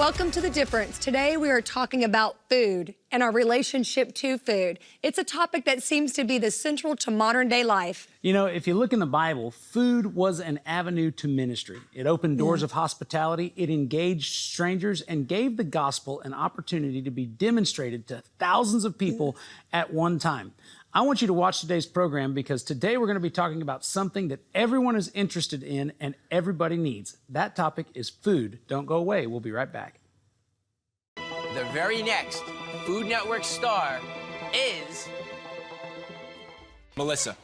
Welcome to The Difference. Today we are talking about food and our relationship to food. It's a topic that seems to be the central to modern day life. You know, if you look in the Bible, food was an avenue to ministry. It opened doors of hospitality, it engaged strangers, and gave the gospel an opportunity to be demonstrated to thousands of people at one time. I want you to watch today's program because today we're going to be talking about something that everyone is interested in and everybody needs. That topic is food. Don't go away. We'll be right back. The very next Food Network star is Melissa.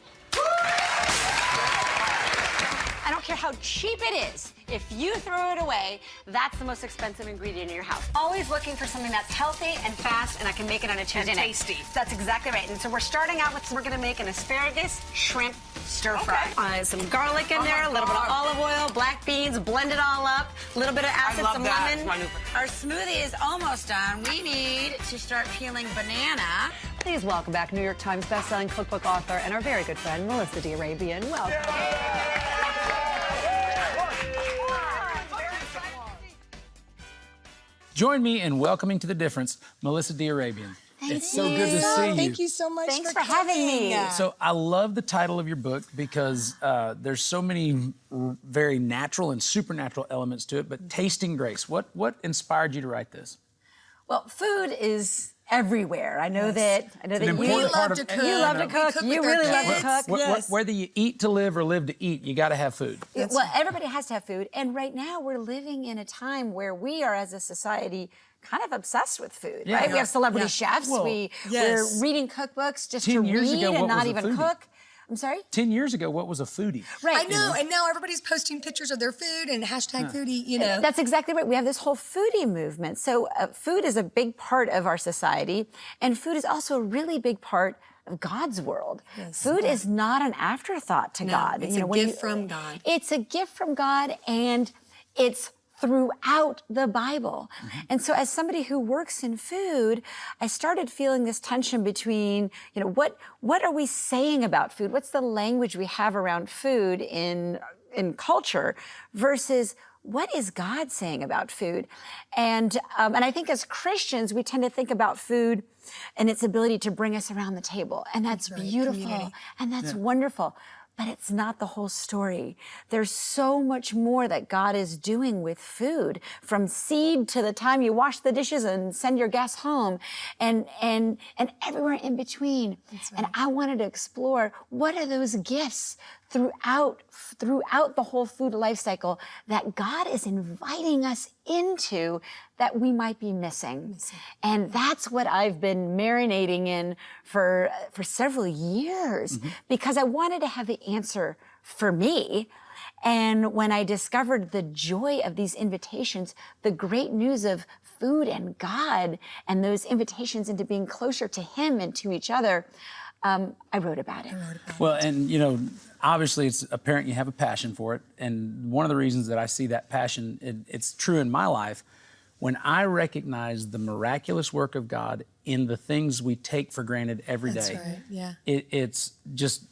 I don't care how cheap it is. If you throw it away, that's the most expensive ingredient in your house. Always looking for something that's healthy and fast, and I can make it on a Tuesday night. Tasty. That's exactly right. And so we're starting out with, we're going to make an asparagus shrimp stir fry. Some garlic in there, a little bit of olive oil, black beans, blend it all up, a little bit of acid, some lemon. Our smoothie is almost done. We need to start peeling banana. Please welcome back New York Times bestselling cookbook author and our very good friend, Melissa d'Arabian. Welcome. Join me in welcoming to The Difference, Melissa d'Arabian. It's so good to see you. Thank you so much Thanks for having me. So I love the title of your book because there's so many very natural and supernatural elements to it, but tasting grace. What inspired you to write this? Well, food is everywhere. I know that you love to cook. You love to cook. You really love to cook. Whether you eat to live or live to eat, you got to have food. Well, everybody has to have food. And right now we're living in a time where we are, as a society, kind of obsessed with food, right? We have celebrity chefs. We're reading cookbooks just to read and not even cook. I'm sorry? 10 years ago, what was a foodie? Right. I know, and now everybody's posting pictures of their food and hashtag foodie, you know. That's exactly right. We have this whole foodie movement. So food is a big part of our society, and food is also a really big part of God's world. Yes. Food is not an afterthought to God. It's a gift from God. It's a gift from God, and it's throughout the Bible. And so as somebody who works in food, I started feeling this tension between, you know, what are we saying about food? What's the language we have around food in culture versus what is God saying about food? And I think as Christians, we tend to think about food and its ability to bring us around the table. And that's beautiful. Community. And that's wonderful. But it's not the whole story. There's so much more that God is doing with food, from seed to the time you wash the dishes and send your guests home, and everywhere in between. And I wanted to explore what are those gifts throughout the whole food life cycle that God is inviting us into that we might be missing. And that's what I've been marinating in for several years because I wanted to have the answer for me. And when I discovered the joy of these invitations, the great news of food and God and those invitations into being closer to Him and to each other, I wrote about it. Well, and you know, obviously it's apparent you have a passion for it. And one of the reasons that I see that passion, it's true in my life, when I recognize the miraculous work of God in the things we take for granted every day. Right. Yeah. It's just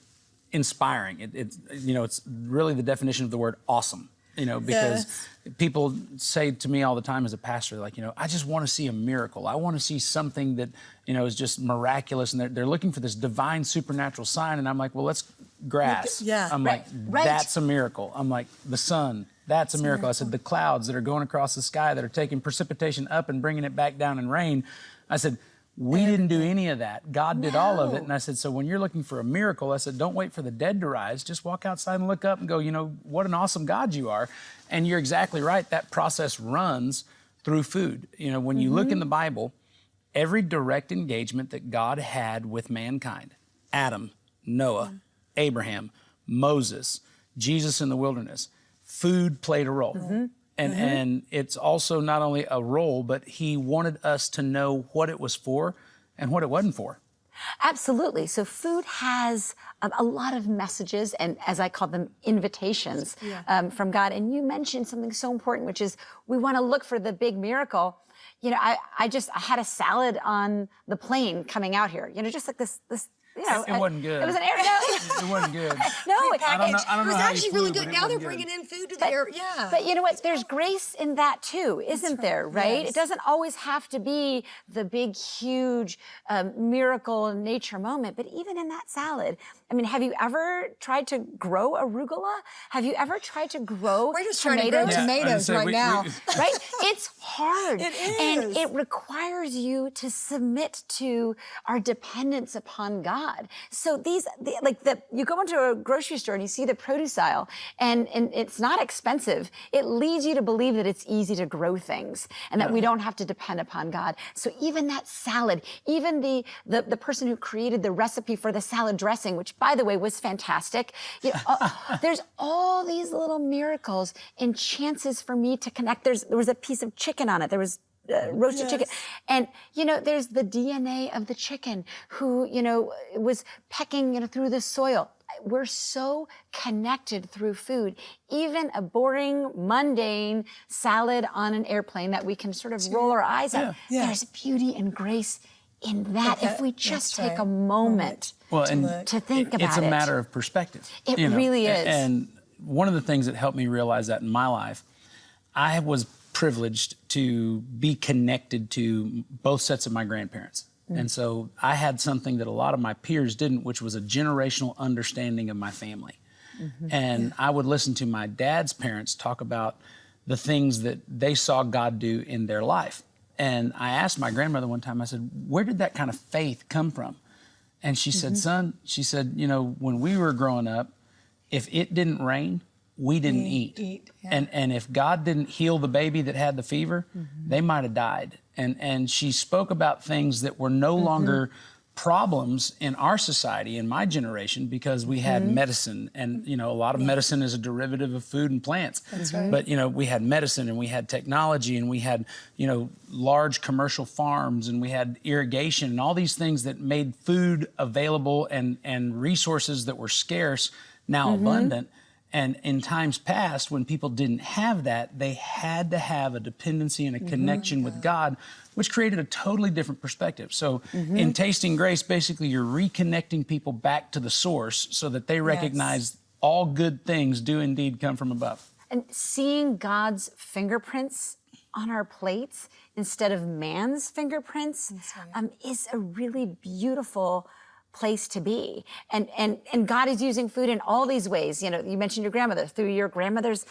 inspiring. It's you know, it's really the definition of the word awesome. You know, because people say to me all the time as a pastor, like, you know, I just want to see a miracle. I want to see something that, you know, is just miraculous. And they're looking for this divine supernatural sign. And I'm like, well, let's grass. I'm like, that's a miracle. I'm like, the sun, that's a miracle. I said, the clouds that are going across the sky that are taking precipitation up and bringing it back down in rain. I said, we didn't do any of that. God did all of it. And I said, so when you're looking for a miracle, I said, don't wait for the dead to rise. Just walk outside and look up and go, you know, what an awesome God you are. And you're exactly right. That process runs through food. You know, when you look in the Bible, every direct engagement that God had with mankind, Adam, Noah, Abraham, Moses, Jesus in the wilderness, food played a role. And it's also not only a role, but He wanted us to know what it was for and what it wasn't for. Absolutely. So food has a lot of messages, and as I call them, invitations from God. And you mentioned something so important, which is we want to look for the big miracle. You know, I had a salad on the plane coming out here. You know, just like this It wasn't good. It was an air. It wasn't good. No, I don't know it was how you actually really flew, good. but it Now they're wasn't bringing good. in food to the air. Yeah. But you know what? There's grace in that too, isn't there? Right? Yes. It doesn't always have to be the big, huge miracle nature moment. But even in that salad, I mean, have you ever tried to grow arugula? Have you ever tried to grow We're just tomatoes? trying to grow Yeah, I tomatoes say right now. Right? It's hard. It And is. it requires you to submit to our dependence upon God. So you go into a grocery store and you see the produce aisle and it's not expensive. It leads you to believe that it's easy to grow things and that we don't have to depend upon God. So even that salad, even the person who created the recipe for the salad dressing, which by the way was fantastic, there's all these little miracles and chances for me to connect. There was a piece of chicken on it. There was roasted chicken. And, there's the DNA of the chicken who, was pecking, through the soil. We're so connected through food. Even a boring, mundane salad on an airplane that we can sort of roll our eyes at. Yeah. There's beauty and grace in that if we just that's take right. a moment to think about it. It's a matter of perspective. It really is. And one of the things that helped me realize that in my life, I was privileged to be connected to both sets of my grandparents. And so I had something that a lot of my peers didn't, which was a generational understanding of my family. And I would listen to my dad's parents talk about the things that they saw God do in their life. And I asked my grandmother one time, I said, where did that kind of faith come from? And she said, son, when we were growing up, if it didn't rain, we didn't eat. And if God didn't heal the baby that had the fever, they might have died. And she spoke about things that were no longer problems in our society, in my generation, because we had medicine. And, a lot of medicine is a derivative of food and plants. That's right. But, we had medicine and we had technology and we had, large commercial farms and we had irrigation and all these things that made food available and resources that were scarce now abundant. And in times past, when people didn't have that, they had to have a dependency and a connection with God, which created a totally different perspective. So in Tasting Grace, basically you're reconnecting people back to the source so that they recognize all good things do indeed come from above. And seeing God's fingerprints on our plates instead of man's fingerprints is a really beautiful place to be. And God is using food in all these ways. You mentioned your grandmother, through your grandmother's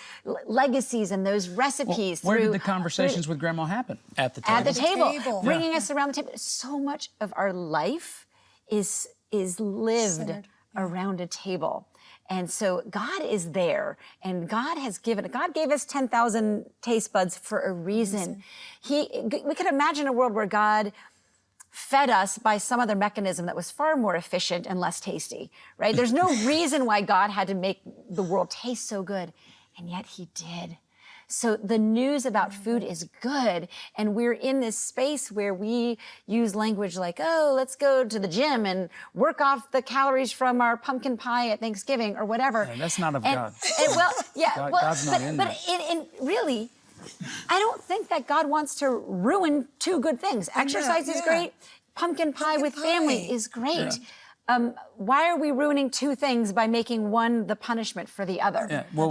legacies and those recipes. Where did the conversations with Grandma happen? At the table. At the table. table. Bringing us around the table. So much of our life is lived around a table. And so God is there, and God gave us 10,000 taste buds for a reason. We could imagine a world where God fed us by some other mechanism that was far more efficient and less tasty, right? There's no reason why God had to make the world taste so good, and yet he did. So the news about food is good, and we're in this space where we use language like, oh, let's go to the gym and work off the calories from our pumpkin pie at Thanksgiving or whatever. Yeah, that's not of God. God's not in but really, I don't think that God wants to ruin two good things. Exercise is great. Pumpkin pie with family is great. Why are we ruining two things by making one the punishment for the other? Yeah. Well,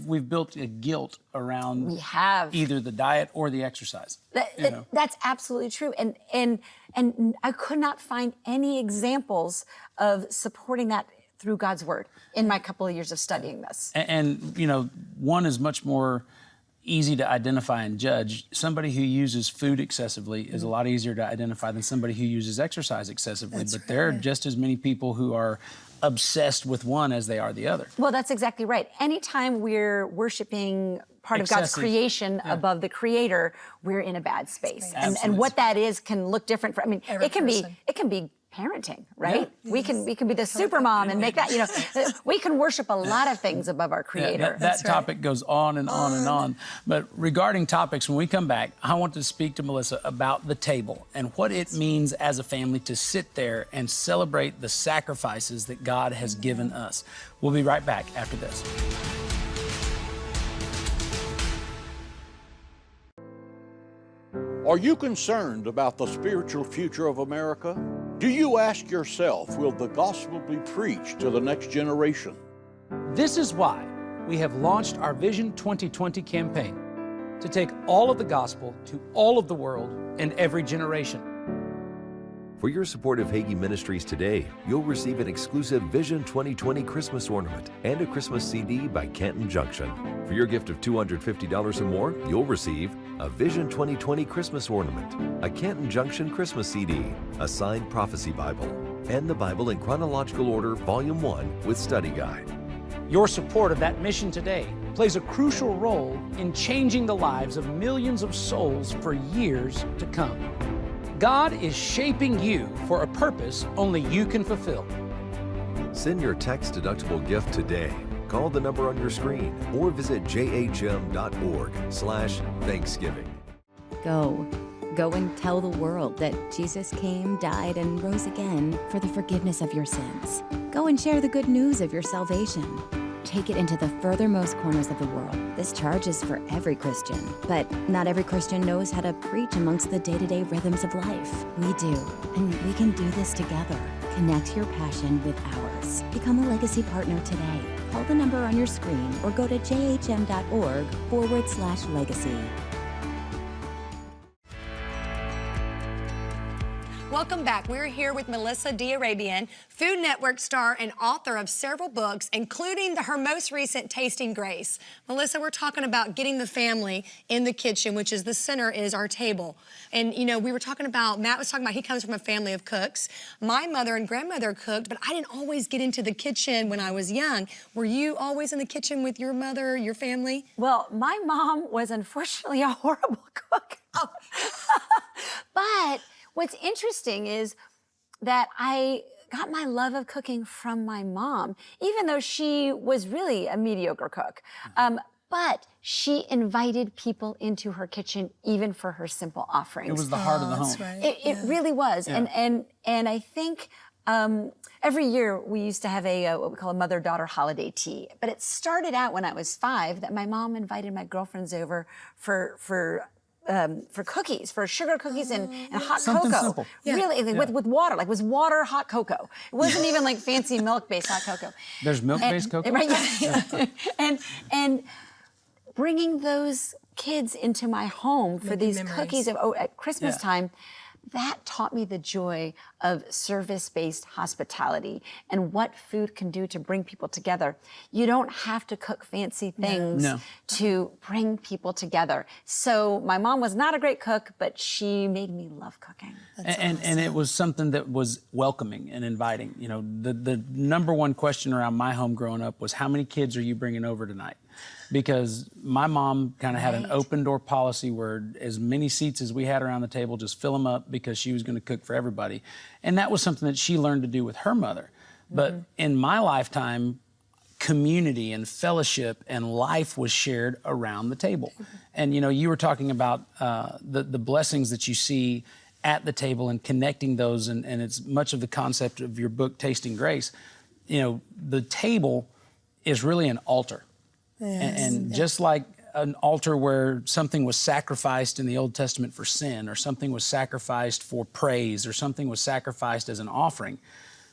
we've built a guilt around either the diet or the exercise. That's absolutely true. And I could not find any examples of supporting that through God's word in my couple of years of studying this. And one is much more easy to identify and judge. Somebody who uses food excessively is a lot easier to identify than somebody who uses exercise excessively. But there are just as many people who are obsessed with one as they are the other. Well, that's exactly right. Anytime we're worshiping part of God's creation above the creator, we're in a bad space. And what that is can look different for, it can be parenting, right? Yeah. We can be the super mom and make that, we can worship a lot of things above our creator. That topic goes on and on and on. But regarding topics, when we come back, I want to speak to Melissa about the table and what it means as a family to sit there and celebrate the sacrifices that God has given us. We'll be right back after this. Are you concerned about the spiritual future of America? Do you ask yourself, will the gospel be preached to the next generation? This is why we have launched our Vision 2020 campaign to take all of the gospel to all of the world and every generation. For your support of Hagee Ministries today, you'll receive an exclusive Vision 2020 Christmas ornament and a Christmas CD by Canton Junction. For your gift of $250 or more, you'll receive a Vision 2020 Christmas ornament, a Canton Junction Christmas CD, a signed prophecy Bible, and the Bible in chronological order, Volume 1 with study guide. Your support of that mission today plays a crucial role in changing the lives of millions of souls for years to come. God is shaping you for a purpose only you can fulfill. Send your tax-deductible gift today. Call the number on your screen or visit jhm.org/Thanksgiving. Go and tell the world that Jesus came, died, and rose again for the forgiveness of your sins. Go and share the good news of your salvation. Take it into the furthermost corners of the world. This charge is for every Christian, but not every Christian knows how to preach amongst the day-to-day rhythms of life. We do, and we can do this together. Connect your passion with ours. Become a Legacy partner today. Call the number on your screen or go to jhm.org/legacy. Welcome back. We're here with Melissa D'Arabian, Food Network star and author of several books, including her most recent, Tasting Grace. Melissa, we're talking about getting the family in the kitchen, which is the center is our table. And, you know, we were talking about, Matt was talking about he comes from a family of cooks. My mother and grandmother cooked, but I didn't always get into the kitchen when I was young. Were you always in the kitchen with your mother, your family? Well, my mom was unfortunately a horrible cook. Oh. But what's interesting is that I got my love of cooking from my mom, even though she was really a mediocre cook. But she invited people into her kitchen even for her simple offerings. It was the heart of the home. That's right. It really was. Yeah. And I think every year we used to have what we call a mother-daughter holiday tea. But it started out when I was 5 that my mom invited my girlfriends over for cookies, for sugar cookies and hot Something cocoa. simple. Yeah. Really, Yeah. with water, like it was water, hot cocoa. It wasn't even like fancy milk-based hot cocoa. There's milk-based cocoa? Right, yeah. and bringing those kids into my home for these memories. cookies at Christmas Yeah. time, that taught me the joy of service-based hospitality and what food can do to bring people together. You don't have to cook fancy things No. to bring people together. So my mom was not a great cook, but she made me love cooking. And it was something that was welcoming and inviting. You know, the number one question around my home growing up was, how many kids are you bringing over tonight? Because my mom kind of had an open door policy where as many seats as we had around the table, just fill them up, because she was going to cook for everybody. And that was something that she learned to do with her mother. But in my lifetime, community and fellowship and life was shared around the table. And, you know, you were talking about the blessings that you see at the table and connecting those, and it's much of the concept of your book, Tasting Grace. You know, the table is really an altar. And just like an altar where something was sacrificed in the Old Testament for sin, or something was sacrificed for praise, or something was sacrificed as an offering,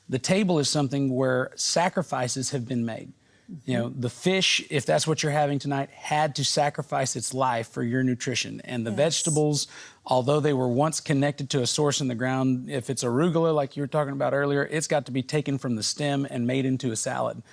the table is something where sacrifices have been made. You know, the fish, if that's what you're having tonight, had to sacrifice its life for your nutrition. And the vegetables, although they were once connected to a source in the ground, if it's arugula, like you were talking about earlier, it's got to be taken from the stem and made into a salad.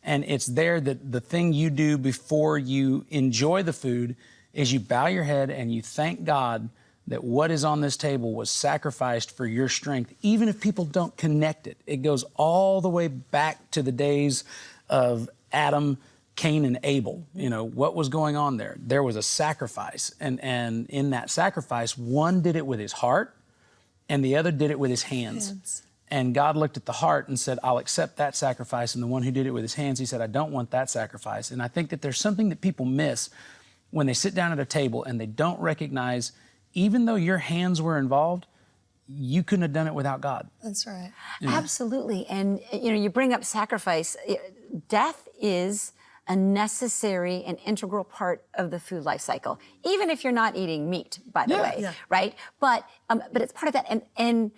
And it's there that the thing you do before you enjoy the food is you bow your head and you thank God that what is on this table was sacrificed for your strength, even if people don't connect it. It goes all the way back to the days of Adam, Cain, and Abel. You know, what was going on there? There was a sacrifice. And in that sacrifice, one did it with his heart and the other did it with his hands. And God looked at the heart and said, I'll accept that sacrifice. And the one who did it with his hands, he said, I don't want that sacrifice. And I think that there's something that people miss when they sit down at a table and they don't recognize, even though your hands were involved, you couldn't have done it without God. That's right. Absolutely. And, you know, you bring up sacrifice. Death is a necessary and integral part of the food life cycle, even if you're not eating meat, by the way, right? But it's part of that. And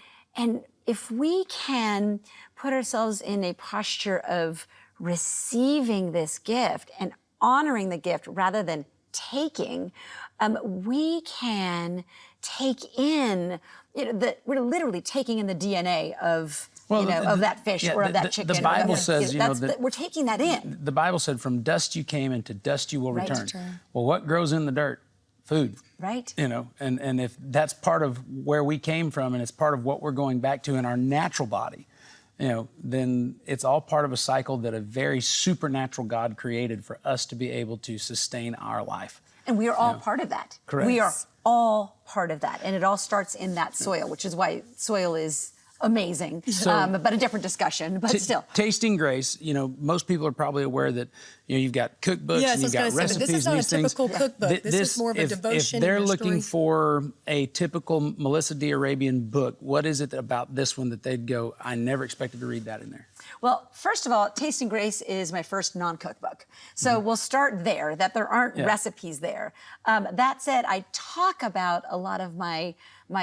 if we can put ourselves in a posture of receiving this gift and honoring the gift rather than taking, we can take in, we're literally taking in the DNA of, of that fish or of that chicken. The Bible says, we're taking that in. The Bible said, from dust you came and to dust you will return. Well, what grows in the dirt? Food. Right. And if that's part of where we came from and it's part of what we're going back to in our natural body, then it's all part of a cycle that a very supernatural God created for us to be able to sustain our life. And we are all part of that. Correct. We are all part of that. And it all starts in that soil, which is why soil is amazing, but a different discussion, but still. Tasting Grace, most people are probably aware that, you've got cookbooks and you've got recipes. This is not a typical cookbook. This is more of a devotion. If they're looking for a typical Melissa D. Arabian book, what is it about this one that they'd go, I never expected to read that in there? Well, first of all, Tasting Grace is my first non-cookbook. So we'll start there, that there aren't recipes there. That said, I talk about a lot of my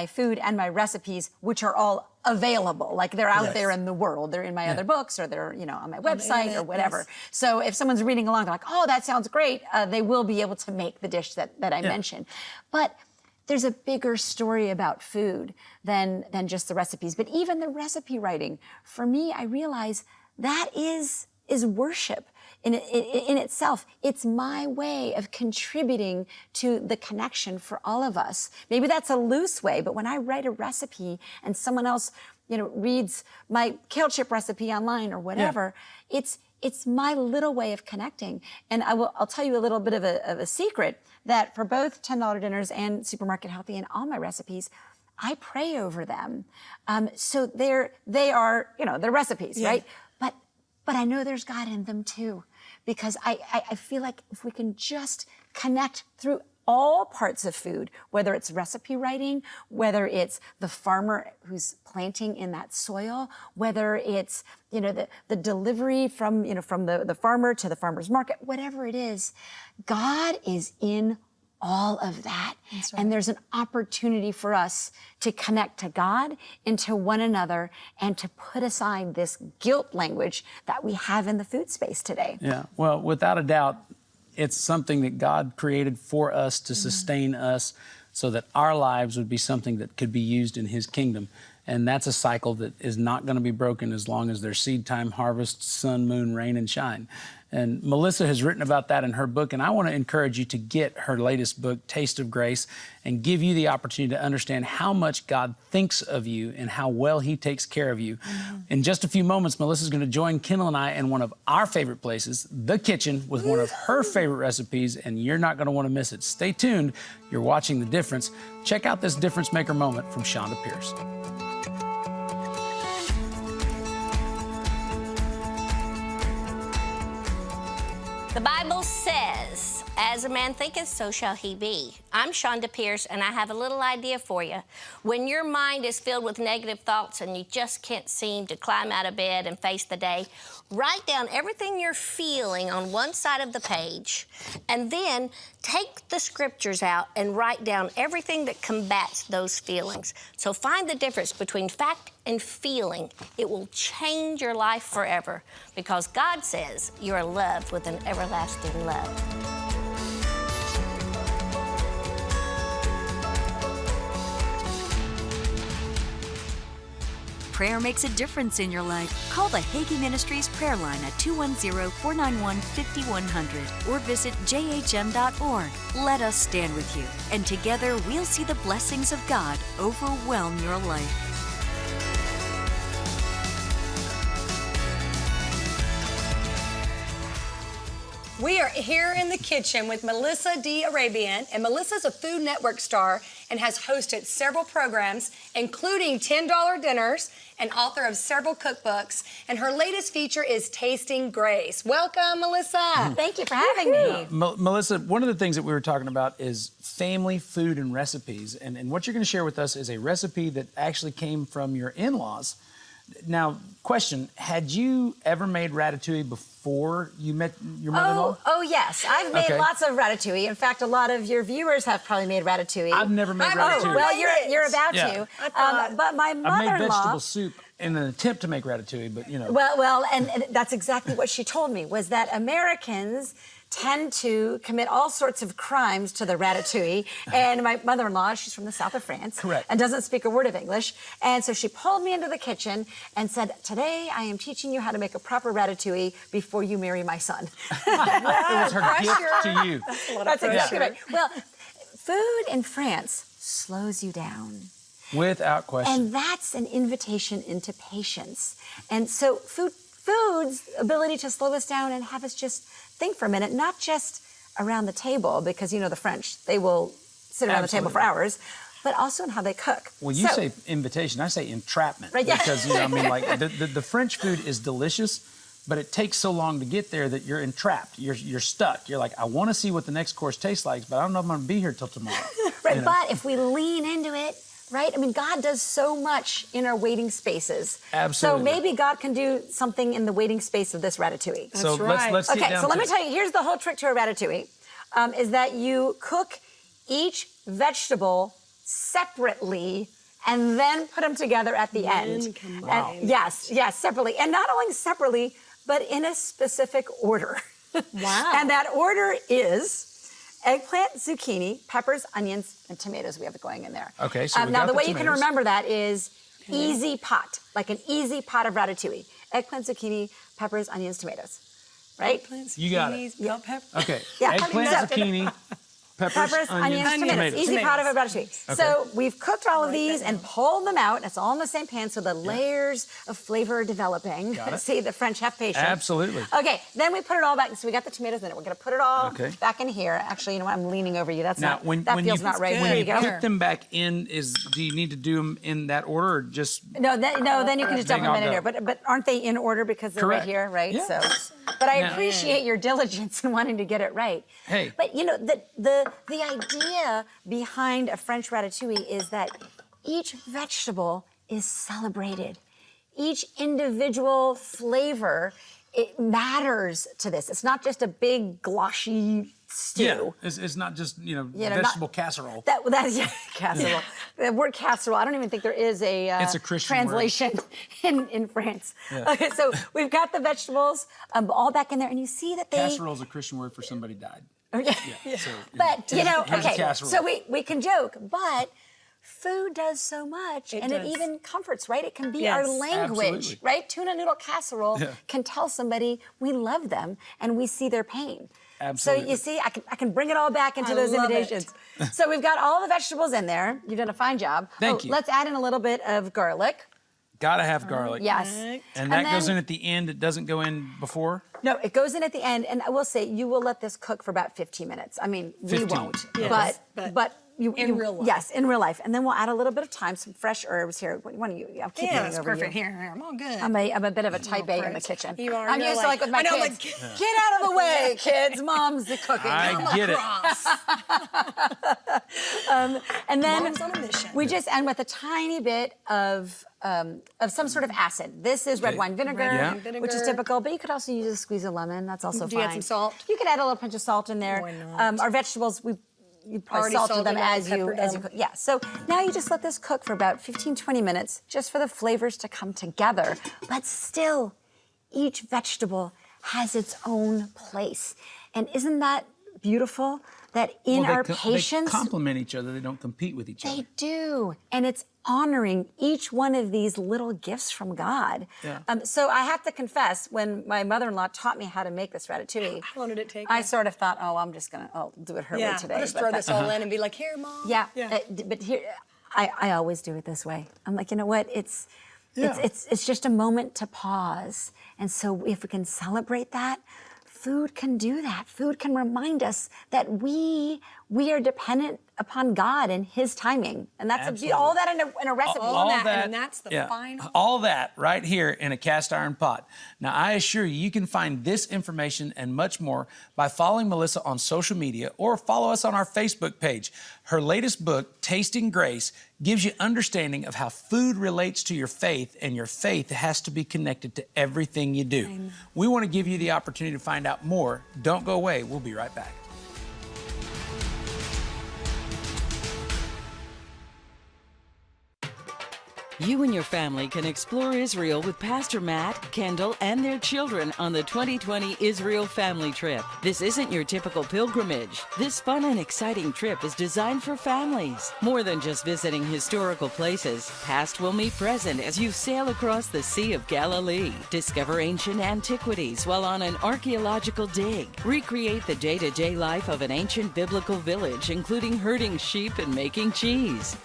food and my recipes, which are all available. Like they're out there in the world. They're in my other books, or they're, on my website or whatever. So if someone's reading along, they're like, oh, that sounds great. They will be able to make the dish that I mentioned. But there's a bigger story about food than just the recipes. But even the recipe writing, for me, I realize that is worship in itself. It's my way of contributing to the connection for all of us. Maybe that's a loose way, but when I write a recipe and someone else, reads my kale chip recipe online or whatever, it's my little way of connecting. And I'll tell you a little bit of a secret, that for both $10 dinners and Supermarket Healthy and all my recipes, I pray over them. So they are, they're recipes, right? But I know there's God in them too, because I feel like if we can just connect through all parts of food, whether it's recipe writing, whether it's the farmer who's planting in that soil, whether it's, the delivery from the farmer to the farmer's market, whatever it is, God is in all of that. Right. And there's an opportunity for us to connect to God and to one another and to put aside this guilt language that we have in the food space today. Yeah, well, without a doubt, it's something that God created for us to sustain us so that our lives would be something that could be used in His kingdom. And that's a cycle that is not going to be broken as long as there's seed time, harvest, sun, moon, rain, and shine. And Melissa has written about that in her book, and I want to encourage you to get her latest book, Taste of Grace, and give you the opportunity to understand how much God thinks of you and how well He takes care of you. In just a few moments, Melissa's going to join Kendall and I in one of our favorite places, the kitchen, with one of her favorite recipes, and you're not going to want to miss it. Stay tuned. You're watching The Difference. Check out this difference maker moment from Chonda Pierce. The Bible says, as a man thinketh, so shall he be. I'm Chonda Pierce, and I have a little idea for you. When your mind is filled with negative thoughts and you just can't seem to climb out of bed and face the day, write down everything you're feeling on one side of the page, and then take the scriptures out and write down everything that combats those feelings. So find the difference between fact and feeling. It will change your life forever, because God says you are loved with an everlasting love. Prayer makes a difference in your life. Call the Hagee Ministries prayer line at 210-491-5100 or visit jhm.org. Let us stand with you, and together we'll see the blessings of God overwhelm your life. We are here in the kitchen with Melissa D. Arabian, and Melissa's a Food Network star and has hosted several programs, including $10 dinners, and author of several cookbooks, and her latest feature is Tasting Grace. Welcome, Melissa. Thank you for having me. Melissa, one of the things that we were talking about is family food and recipes, and what you're going to share with us is a recipe that actually came from your in-laws. Now, question, had you ever made ratatouille before you met your mother-in-law? Oh, yes. I've made Okay. lots of ratatouille. In fact, a lot of your viewers have probably made ratatouille. I've never made ratatouille. Oh, well, you're about Yeah. to. But my I made mother-in-law... vegetable soup in an attempt to make ratatouille, but you know. Well, and that's exactly what she told me, was that Americans tend to commit all sorts of crimes to the ratatouille. And my mother-in-law, she's from the south of France. Correct. And doesn't speak a word of English. And so she pulled me into the kitchen and said, today I am teaching you how to make a proper ratatouille before you marry my son. It was her gift to you. That's exactly right. Well, food in France slows you down. Without question. And that's an invitation into patience. And so food's ability to slow us down and have us just think for a minute, not just around the table, because you know the French, they will sit around the table for hours, but also in how they cook. Well, you say invitation, I say entrapment. Right, yeah. Because, you know, I mean, like, the French food is delicious, but it takes so long to get there that you're entrapped. You're stuck. You're like, I want to see what the next course tastes like, but I don't know if I'm going to be here till tomorrow. Right, you know? but if we lean into it, right? I mean, God does so much in our waiting spaces. Absolutely. So maybe God can do something in the waiting space of this ratatouille. That's so right. let's get okay, down so let to me it. tell you, here's the whole trick to a ratatouille, is that you cook each vegetable separately and then put them together at the end. Wow. And yes, separately. And not only separately, but in a specific order. Wow. And that order is eggplant, zucchini, peppers, onions, and tomatoes. We have it going in there. Okay, so we now got the the way you can tomatoes. remember that is easy pot, like an easy pot of ratatouille. Eggplant, zucchini, peppers, onions, tomatoes. Right? You got it. Bell pepper. Okay. Yeah. Eggplant, So- zucchini, peppers, onions, tomatoes. Easy pot of a ratatouille. Okay. So we've cooked all of these and pulled them out. It's all in the same pan, so the layers of flavor are developing. Got it. See, the French have patience. Absolutely. Okay, then we put it all back. So we got the tomatoes in it. We're gonna put it all Okay. back in here. Actually, you know what? I'm leaning over you. That's Now, not. when That feels you, not right. When There you you go. put them back in, do you need to do them in that order or just? No, then you can just dump They them all in here. go. But aren't they in order because they're Correct. right here, right? Yeah. So, but I Now- appreciate your diligence in wanting to get it right. Hey. But you know, the idea behind a French ratatouille is that each vegetable is celebrated. Each individual flavor, it matters to this. It's not just a big gloshy stew. Yeah, it's not just, you know, You know, vegetable casserole. That's casserole. The word casserole, I don't even think there is a, It's a Christian translation in France. Yeah. Okay, so we've got the vegetables all back in there, and you see that they... Casserole is a Christian word for somebody died. Okay. Yeah. So, But, you know, here's a okay, casserole. so we can joke, but food does so much, and it does. even comforts, right? It can be Yes. our language, Absolutely. right? Tuna noodle casserole can tell somebody we love them and we see their pain. Absolutely. So you see, I can bring it all back into I those love it. invitations. So we've got all the vegetables in there. You've done a fine job. Thank you. Let's add in a little bit of garlic. Gotta have garlic. Yes. And that goes then- in at the end. It doesn't go in before. No, it goes in at the end, and I will say you will let this cook for about 15 minutes. I mean, we 15. won't, Yes, but but you in real life. Yes, in real life, and then we'll add a little bit of thyme, some fresh herbs here. One of you, I'm keeping Yeah, it that's over perfect. you. Here, I'm all good. I'm a bit of a type A in the Christ. kitchen. You are. I'm You're used to like with my I know, kids. Get out of the way, kids. Mom's the cooking. I get it. And then Mom's on a mission. we just end with a tiny bit of some sort of acid. This is red Okay. wine vinegar, Yeah. which is typical, but you could also use a squeeze of lemon. That's also Do you fine. add some salt? You could add a little pinch of salt in there. Why not? Our vegetables, you probably Already salted salted them them, as you peppered cook. Yeah. So now you just let this cook for about 15, 20 minutes, just for the flavors to come together. But still, each vegetable has its own place. And isn't that beautiful? That in Well, our they patience, complement each other. They don't compete with each other. they do. And it's honoring each one of these little gifts from God. Yeah. So I have to confess, when my mother-in-law taught me how to make this ratatouille, How long did it take I you? sort of thought, oh, I'll do it her way today. I'll just But throw that- this all in and be like, here, Mom. Yeah, Yeah. but here, I always do it this way. I'm like, you know what? It's Yeah. it's just a moment to pause. And so if we can celebrate that, food can do that. Food can remind us that we are dependent upon God and His timing. And that's Absolutely. all that in a recipe. All that, and that's the final. All that right here in a cast iron pot. Now, I assure you, you can find this information and much more by following Melissa on social media or follow us on our Facebook page. Her latest book, Tasting Grace, gives you understanding of how food relates to your faith, and your faith has to be connected to everything you do. Amen. We want to give you the opportunity to find out more. Don't go away. We'll be right back. You and your family can explore Israel with Pastor Matt, Kendall, and their children on the 2020 Israel Family Trip. This isn't your typical pilgrimage. This fun and exciting trip is designed for families. More than just visiting historical places, past will meet present as you sail across the Sea of Galilee. Discover ancient antiquities while on an archaeological dig. Recreate the day-to-day life of an ancient biblical village, including herding sheep and making cheese.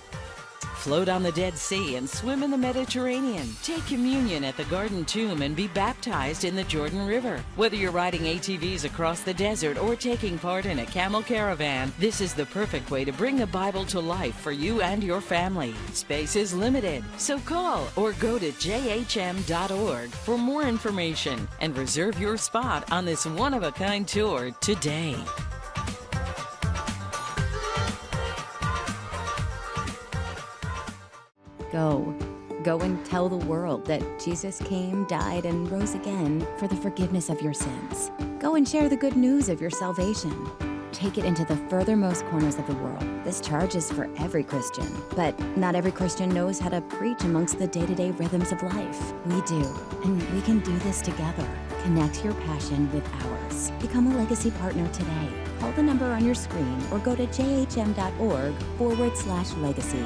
Float on the Dead Sea and swim in the Mediterranean. Take communion at the Garden Tomb and be baptized in the Jordan River. Whether you're riding ATVs across the desert or taking part in a camel caravan, this is the perfect way to bring the Bible to life for you and your family. Space is limited, so call or go to jhm.org for more information and reserve your spot on this one-of-a-kind tour today. Go and tell the world that Jesus came, died, and rose again for the forgiveness of your sins. Go and share the good news of your salvation. Take it into the furthermost corners of the world. This charge is for every Christian, but not every Christian knows how to preach amongst the day-to-day rhythms of life. We do, and we can do this together. Connect your passion with ours. Become a Legacy partner today. Call the number on your screen or go to jhm.org/legacy.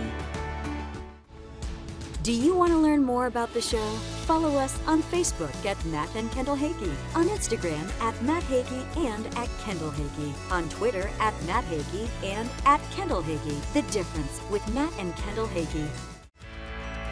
Do you want to learn more about the show? Follow us on Facebook at Matt and Kendall Hagee, on Instagram at Matt Hagee and at Kendall Hagee, on Twitter at Matt Hagee and at Kendall Hagee. The difference with Matt and Kendall Hagee.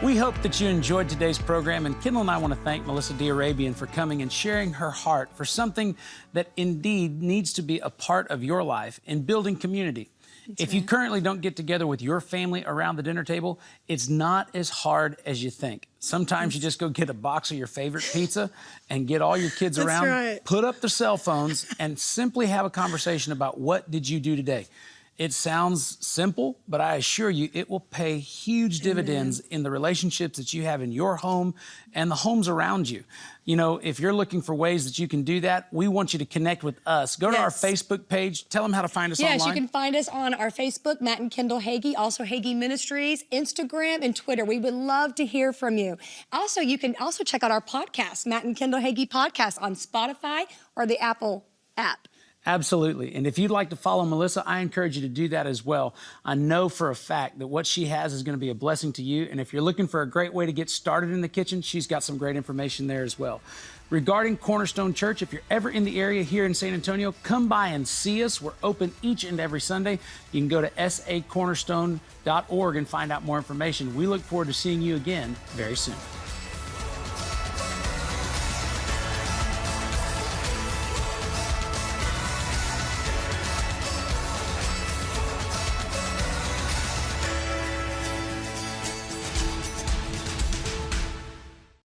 We hope that you enjoyed today's program, and Kendall and I want to thank Melissa D'Arabian for coming and sharing her heart for something that indeed needs to be a part of your life in building community. If you currently don't get together with your family around the dinner table, it's not as hard as you think. Sometimes you just go get a box of your favorite pizza and get all your kids around, put up their cell phones, and simply have a conversation about what did you do today. It sounds simple, but I assure you it will pay huge dividends in the relationships that you have in your home and the homes around you. You know, if you're looking for ways that you can do that, we want you to connect with us. Go to our Facebook page. Tell them how to find us online. Yes, you can find us on our Facebook, Matt and Kendall Hagee, also Hagee Ministries, Instagram, and Twitter. We would love to hear from you. Also, you can also check out our podcast, Matt and Kendall Hagee Podcast, on Spotify or the Apple app. Absolutely. And if you'd like to follow Melissa, I encourage you to do that as well. I know for a fact that what she has is going to be a blessing to you. And if you're looking for a great way to get started in the kitchen, she's got some great information there as well. Regarding Cornerstone Church, if you're ever in the area here in San Antonio, come by and see us. We're open each and every Sunday. You can go to sacornerstone.org and find out more information. We look forward to seeing you again very soon.